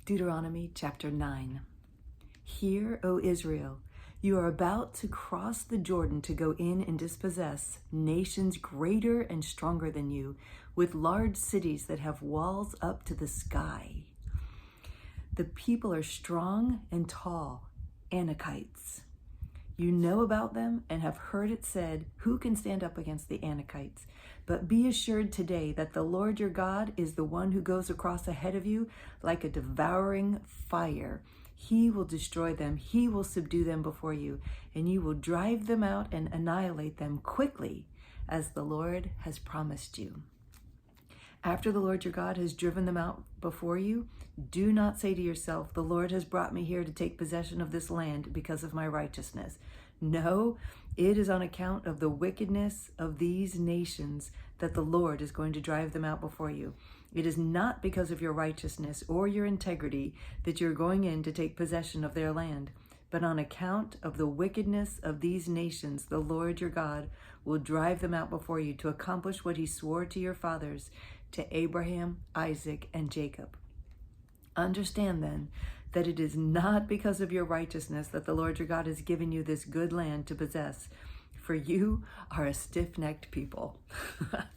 Deuteronomy chapter 9. Hear, O Israel, you are about to cross the Jordan to go in and dispossess nations greater and stronger than you, with large cities that have walls up to the sky. The people are strong and tall, Anakites. You know about them and have heard it said, who can stand up against the Anakites? But be assured today that the Lord your God is the one who goes across ahead of you like a devouring fire. He will destroy them. He will subdue them before you, and you will drive them out and annihilate them quickly, as the Lord has promised you. After the Lord your God has driven them out before you, do not say to yourself, the Lord has brought me here to take possession of this land because of my righteousness. No, it is on account of the wickedness of these nations that the Lord is going to drive them out before you. It is not because of your righteousness or your integrity that you're going in to take possession of their land, but on account of the wickedness of these nations, the Lord your God will drive them out before you to accomplish what he swore to your fathers, to Abraham, Isaac, and Jacob. Understand then that it is not because of your righteousness that the Lord your God has given you this good land to possess, for you are a stiff-necked people.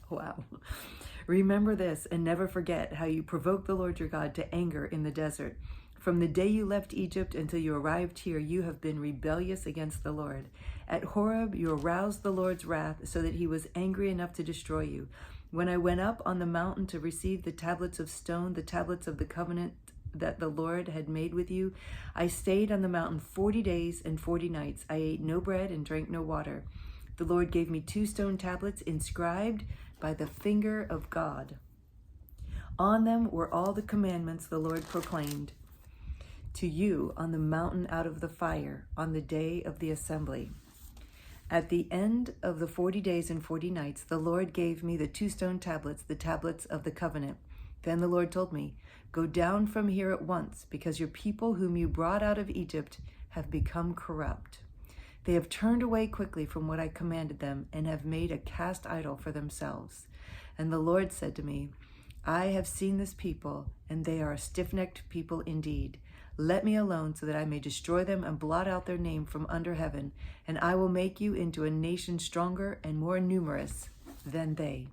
Wow. Remember this and never forget how you provoked the Lord your God to anger in the desert. From the day you left Egypt until you arrived here, you have been rebellious against the Lord. At Horeb, you aroused the Lord's wrath so that he was angry enough to destroy you. When I went up on the mountain to receive the tablets of stone, the tablets of the covenant that the Lord had made with you, I stayed on the mountain 40 days and 40 nights. I ate no bread and drank no water. The Lord gave me 2 stone tablets inscribed by the finger of God. On them were all the commandments the Lord proclaimed to you on the mountain out of the fire on the day of the assembly. At the end of the 40 days and 40 nights, the Lord gave me the 2 stone tablets, the tablets of the covenant. Then the Lord told me, go down from here at once, because your people whom you brought out of Egypt have become corrupt. They have turned away quickly from what I commanded them and have made a cast idol for themselves. And the Lord said to me, I have seen this people, and they are a stiff-necked people indeed. Let me alone so that I may destroy them and blot out their name from under heaven, and I will make you into a nation stronger and more numerous than they.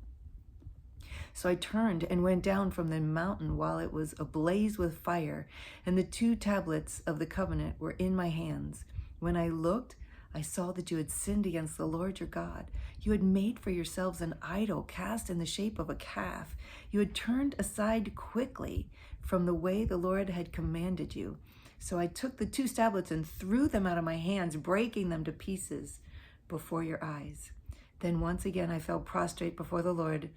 So I turned and went down from the mountain while it was ablaze with fire, and the 2 tablets of the covenant were in my hands. When I looked, I saw that you had sinned against the Lord your God. You had made for yourselves an idol cast in the shape of a calf. You had turned aside quickly from the way the Lord had commanded you. So I took the 2 tablets and threw them out of my hands, breaking them to pieces before your eyes. Then once again I fell prostrate before the Lord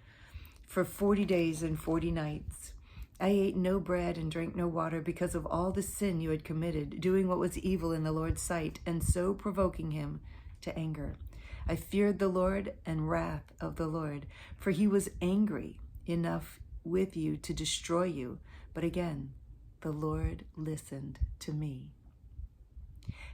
for 40 days and 40 nights. I ate no bread and drank no water because of all the sin you had committed, doing what was evil in the Lord's sight, and so provoking him to anger. I feared the Lord and wrath of the Lord, for he was angry enough with you to destroy you. But again, the Lord listened to me.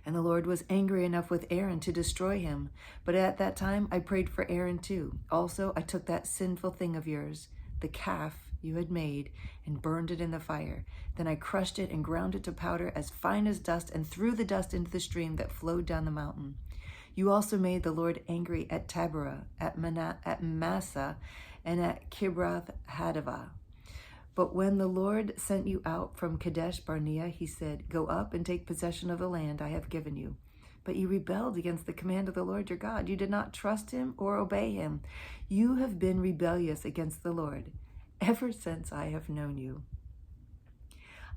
And the Lord was angry enough with Aaron to destroy him. But at that time I prayed for Aaron too. Also I took that sinful thing of yours, the calf you had made, and burned it in the fire. Then I crushed it and ground it to powder as fine as dust and threw the dust into the stream that flowed down the mountain. You also made the Lord angry at Taberah, at Massa, and at Kibroth Hattaavah. But when the Lord sent you out from Kadesh Barnea, he said, go up and take possession of the land I have given you. But you rebelled against the command of the Lord your God. You did not trust him or obey him. You have been rebellious against the Lord ever since I have known you.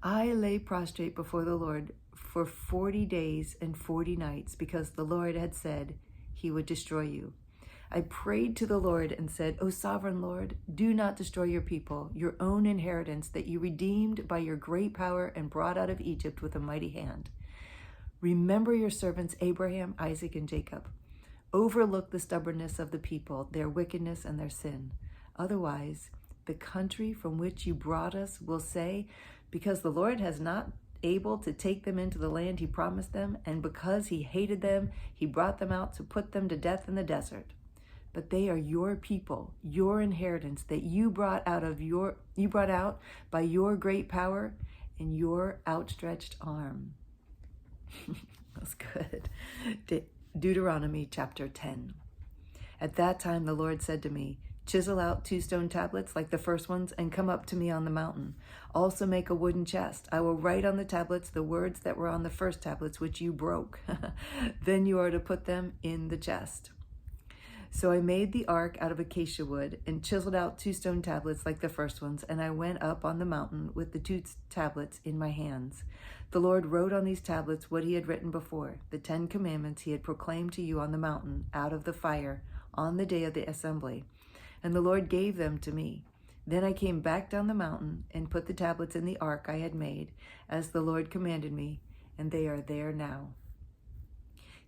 I lay prostrate before the Lord for 40 days and 40 nights because the Lord had said he would destroy you. I prayed to the Lord and said, O sovereign Lord, do not destroy your people, your own inheritance that you redeemed by your great power and brought out of Egypt with a mighty hand. Remember your servants Abraham, Isaac, and Jacob. Overlook the stubbornness of the people, their wickedness and their sin. Otherwise, the country from which you brought us will say, because the Lord has not able to take them into the land he promised them, and because he hated them, he brought them out to put them to death in the desert. But they are your people, your inheritance that you brought out by your great power in your outstretched arm. That's good. Deuteronomy chapter 10. At that time the Lord said to me, chisel out 2 stone tablets like the first ones and come up to me on the mountain. Also make a wooden chest. I will write on the tablets the words that were on the first tablets which you broke. Then you are to put them in the chest. So I made the ark out of acacia wood and chiseled out 2 stone tablets like the first ones, and I went up on the mountain with the 2 tablets in my hands. The Lord wrote on these tablets what he had written before, the 10 commandments he had proclaimed to you on the mountain out of the fire on the day of the assembly. And the Lord gave them to me. Then I came back down the mountain and put the tablets in the ark I had made, as the Lord commanded me, and they are there now.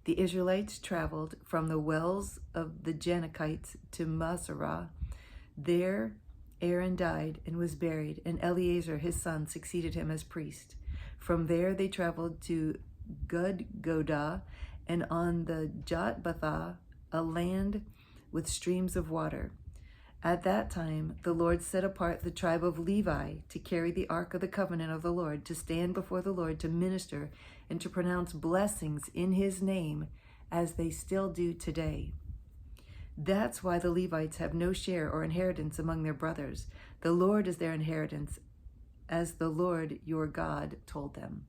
The Israelites traveled from the wells of the Janakites to Masarah. There Aaron died and was buried, and Eleazar his son succeeded him as priest. From there they traveled to Gudgodah, and on the Jotbathah, a land with streams of water. At that time, the Lord set apart the tribe of Levi to carry the ark of the covenant of the Lord, to stand before the Lord, to minister, and to pronounce blessings in his name, as they still do today. That's why the Levites have no share or inheritance among their brothers. The Lord is their inheritance, as the Lord your God told them.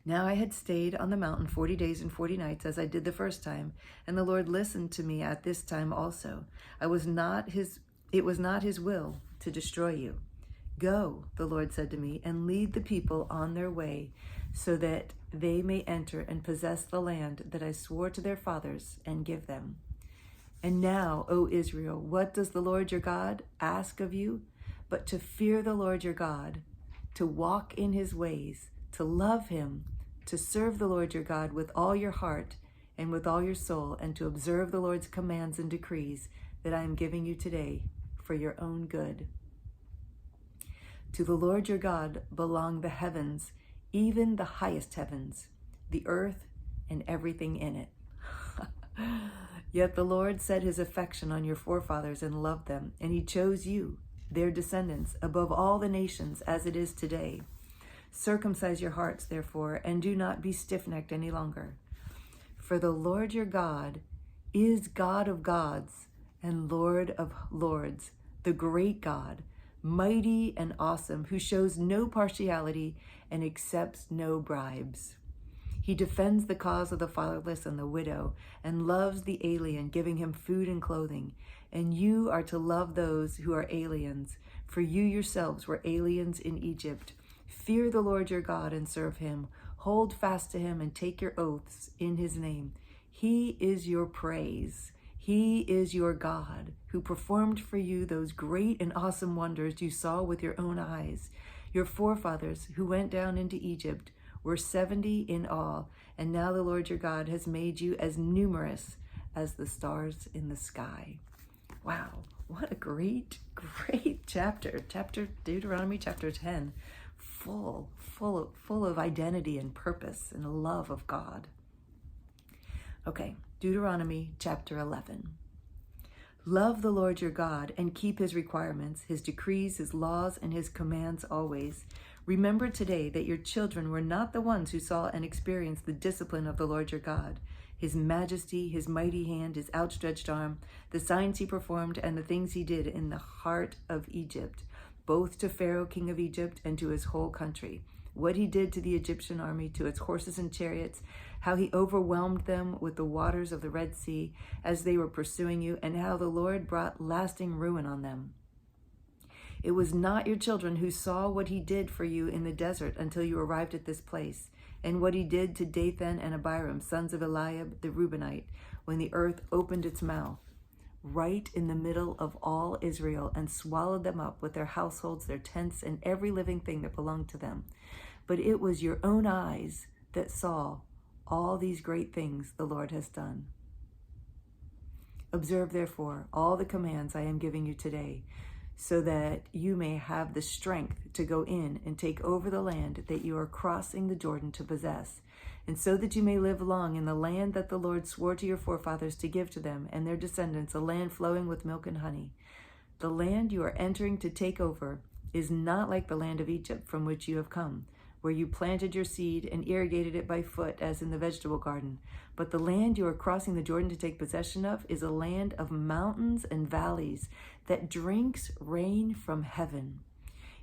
Now I had stayed on the mountain 40 days and 40 nights, as I did the first time, and the Lord listened to me at this time also. It was not his will to destroy you. Go, the Lord said to me, and lead the people on their way, so that they may enter and possess the land that I swore to their fathers and give them. And now, O Israel, what does the Lord your God ask of you? But to fear the Lord your God, to walk in his ways, to love him, to serve the Lord your God with all your heart and with all your soul, and to observe the Lord's commands and decrees that I am giving you today for your own good. To the Lord your God belong the heavens, even the highest heavens, the earth and everything in it. Yet the Lord set his affection on your forefathers and loved them, and he chose you, their descendants, above all the nations as it is today. Circumcise your hearts, therefore, and do not be stiff-necked any longer. For the Lord your God is God of gods and Lord of lords, the great God, mighty and awesome, who shows no partiality and accepts no bribes. He defends the cause of the fatherless and the widow, and loves the alien, giving him food and clothing. And you are to love those who are aliens, for you yourselves were aliens in Egypt. Fear the Lord your God and serve him. Hold fast to him and take your oaths in his name. He is your praise. He is your God, who performed for you those great and awesome wonders you saw with your own eyes. Your forefathers who went down into Egypt were 70 in all, and now the Lord your God has made you as numerous as the stars in the sky. Wow, what a great chapter. Deuteronomy chapter 10, full of identity and purpose and love of God. Okay, Deuteronomy chapter 11. Love the Lord your God and keep his requirements, his decrees, his laws, and his commands always. Remember today that your children were not the ones who saw and experienced the discipline of the Lord your God, his majesty, his mighty hand, his outstretched arm, the signs he performed, and the things he did in the heart of Egypt, both to Pharaoh, king of Egypt, and to his whole country. What he did to the Egyptian army, to its horses and chariots, how he overwhelmed them with the waters of the Red Sea as they were pursuing you, and how the Lord brought lasting ruin on them. It was not your children who saw what he did for you in the desert until you arrived at this place, and what he did to Dathan and Abiram, sons of Eliab the Reubenite, when the earth opened its mouth, right in the middle of all Israel, and swallowed them up with their households, their tents, and every living thing that belonged to them. But it was your own eyes that saw all these great things the Lord has done. Observe, therefore, all the commands I am giving you today, so that you may have the strength to go in and take over the land that you are crossing the Jordan to possess, and so that you may live long in the land that the Lord swore to your forefathers to give to them and their descendants, a land flowing with milk and honey. The land you are entering to take over is not like the land of Egypt from which you have come, where you planted your seed and irrigated it by foot as in the vegetable garden. But the land you are crossing the Jordan to take possession of is a land of mountains and valleys that drinks rain from heaven.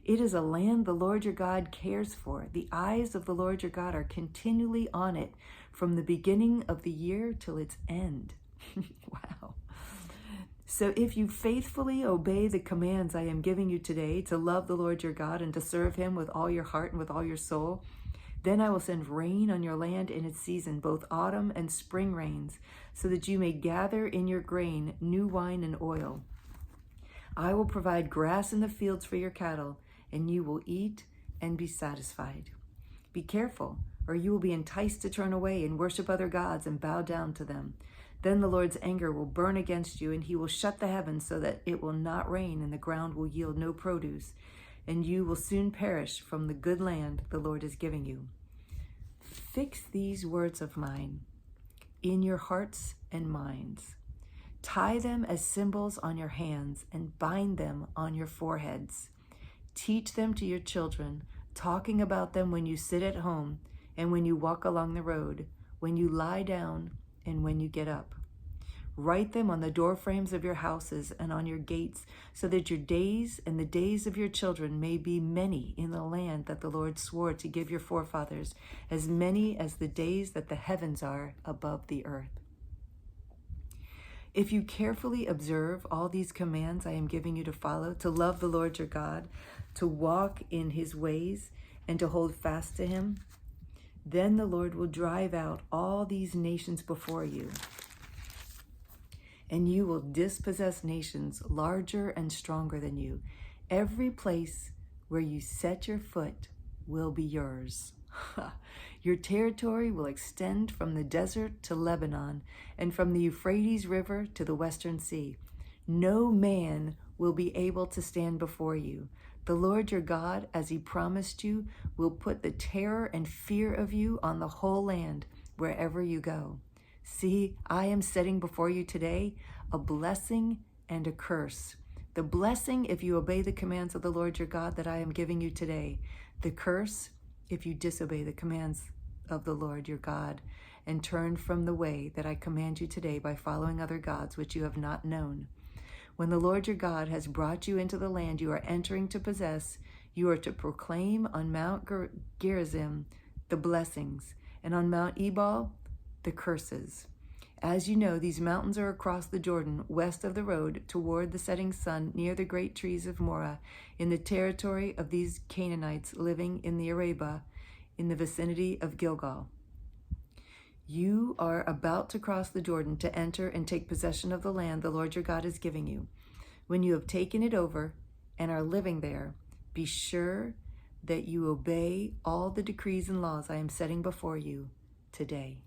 It is a land the Lord your God cares for. The eyes of the Lord your God are continually on it from the beginning of the year till its end. Wow. So if you faithfully obey the commands I am giving you today to love the Lord your God and to serve him with all your heart and with all your soul, then I will send rain on your land in its season, both autumn and spring rains, so that you may gather in your grain new wine and oil. I will provide grass in the fields for your cattle, and you will eat and be satisfied. Be careful, or you will be enticed to turn away and worship other gods and bow down to them. Then the Lord's anger will burn against you, and he will shut the heavens so that it will not rain, and the ground will yield no produce, and you will soon perish from the good land the Lord is giving you. Fix these words of mine in your hearts and minds. Tie them as symbols on your hands and bind them on your foreheads. Teach them to your children, talking about them when you sit at home and when you walk along the road, when you lie down and when you get up. Write them on the doorframes of your houses and on your gates, so that your days and the days of your children may be many in the land that the Lord swore to give your forefathers, as many as the days that the heavens are above the earth. If you carefully observe all these commands I am giving you to follow, to love the Lord your God, to walk in his ways, and to hold fast to him, then the Lord will drive out all these nations before you, and you will dispossess nations larger and stronger than you. Every place where you set your foot will be yours. Your territory will extend from the desert to Lebanon and from the Euphrates River to the western sea. No man will be able to stand before you. The Lord your God, as he promised you, will put the terror and fear of you on the whole land wherever you go. See, I am setting before you today a blessing and a curse. The blessing if you obey the commands of the Lord your God that I am giving you today. The curse if you disobey the commands of the Lord your God and turn from the way that I command you today by following other gods which you have not known. When the Lord your God has brought you into the land you are entering to possess, you are to proclaim on Mount Gerizim the blessings, and on Mount Ebal the curses. As you know, these mountains are across the Jordan, west of the road, toward the setting sun, near the great trees of Morah, in the territory of these Canaanites living in the Arabah, in the vicinity of Gilgal. You are about to cross the Jordan to enter and take possession of the land the Lord your God is giving you. When you have taken it over and are living there, be sure that you obey all the decrees and laws I am setting before you today.